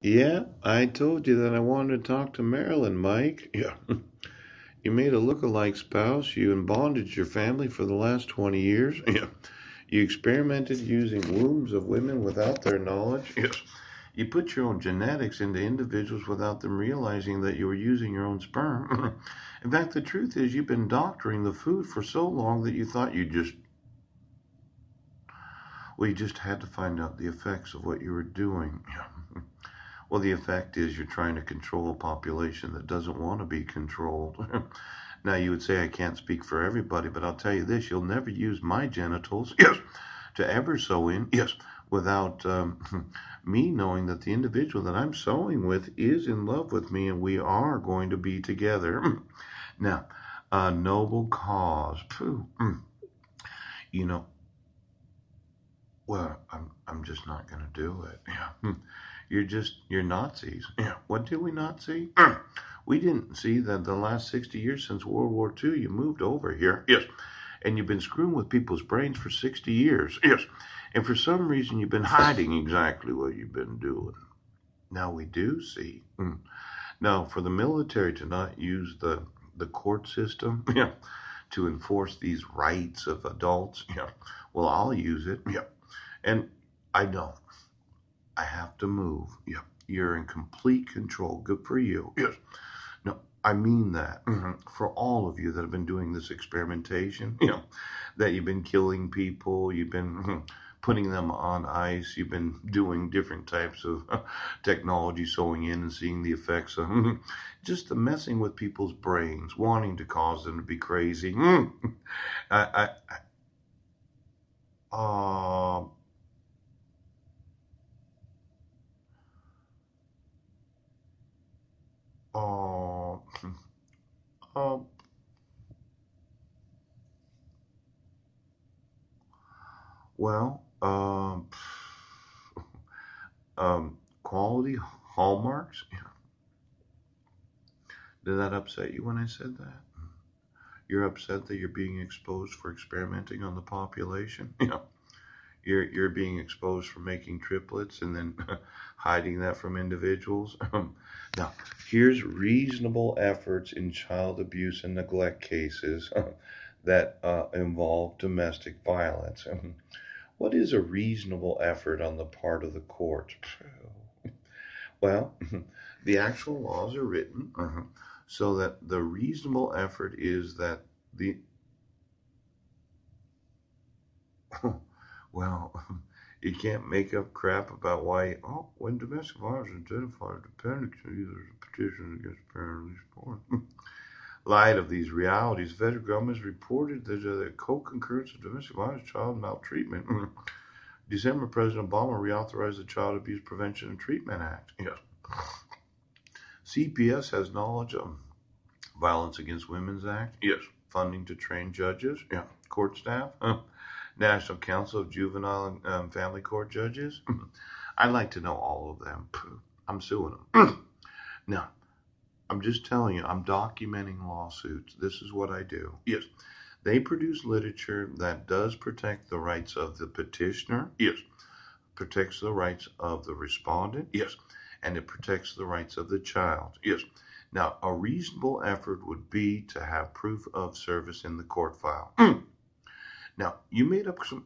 Yeah, I told you that I wanted to talk to Marilyn, Mike. Yeah. You made a look-alike spouse. You in bondage your family for the last 20 years. Yeah. You experimented using wombs of women without their knowledge. Yes. You put your own genetics into individuals without them realizing that you were using your own sperm. In fact, the truth is you've been doctoring the food for so long that you thought you just had to find out the effects of what you were doing. Yeah. Well, the effect is you're trying to control a population that doesn't want to be controlled. Now, you would say I can't speak for everybody, but I'll tell you this: you'll never use my genitals, yes, to ever sew in, yes, without me knowing that the individual that I'm sewing with is in love with me and we are going to be together. Now, a noble cause. Phew. You know, well, I'm just not going to do it. Yeah. You're Nazis. Yeah. What did we not see? We didn't see that the last 60 years since World War II, you moved over here. Yes. And you've been screwing with people's brains for 60 years. Yes. And for some reason, you've been hiding exactly what you've been doing. Now we do see. Now, for the military to not use the court system, yeah, to enforce these rights of adults, yeah, well, I'll use it. Yeah. And I don't. I have to move. Yep. You're in complete control. Good for you. Yes. No, I mean that. For all of you that have been doing this experimentation, that you've been killing people, you've been putting them on ice, you've been doing different types of technology, sewing in and seeing the effects of just the messing with people's brains, wanting to cause them to be crazy. I, uh, uh, uh, well, quality hallmarks. Yeah. Did that upset you when I said that? You're upset that you're being exposed for experimenting on the population. Yeah. You're being exposed for making triplets and then hiding that from individuals. Now, here's reasonable efforts in child abuse and neglect cases that involve domestic violence. What is a reasonable effort on the part of the court? Well, the actual laws are written so that the reasonable effort is that the well, you can't make up crap about why. Oh, when domestic violence is identified, dependency there's a petition against parent support. Light of these realities, federal government has reported that the co-concurrence of domestic violence, child maltreatment. December, President Obama reauthorized the Child Abuse Prevention and Treatment Act. Yes. CPS has knowledge of Violence Against Women's Act. Yes. Funding to train judges. Yeah. Court staff. National Council of Juvenile and Family Court Judges. I'd like to know all of them. I'm suing them. Now, I'm just telling you, I'm documenting lawsuits. This is what I do. Yes. They produce literature that does protect the rights of the petitioner. Yes. Protects the rights of the respondent. Yes. And it protects the rights of the child. Yes. Now, a reasonable effort would be to have proof of service in the court file. Now, you made up some.